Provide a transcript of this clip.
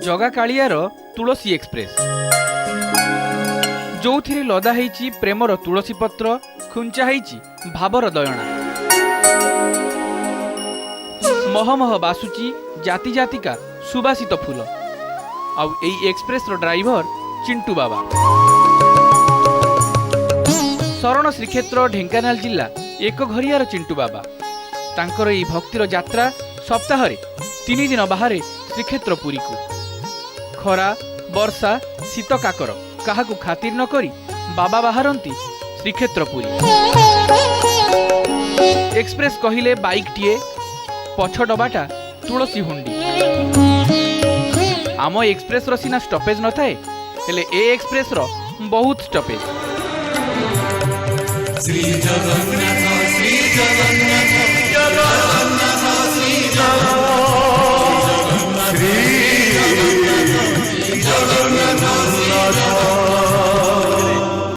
जगा कालियार तुलसी एक्सप्रेस जो थी लदा है प्रेमर तुलसी पत्र खुंचा है भावर दयणा महमह बासुची जाति जातिका सुबासित फूल आउ एई एक्सप्रेस रो ड्राइवर चिंटू बाबा। शरण श्रीक्षेत्र ढेंकानाल जिला एक घरियार चिंटू बाबा तांकर एई भक्तिर यात्रा सप्ताह 3 दिन बाहर श्रीक्षेत्र पुरी को खरा वर्षा शीत काकर काहाकू खातिर न करी बाबा बाहरती श्रीक्षेत्र पुरी। एक्सप्रेस कहिले बाइक टीए पछ डबाटा तुलसी हुंडी आम एक्सप्रेस रो सीना स्टॉपेज न थाए हेले ए एक्सप्रेस रो बहुत स्टॉपेज। श्री जगन्नाथ श्री जगन्नाथ जगन्नाथ श्री जगन्नाथ।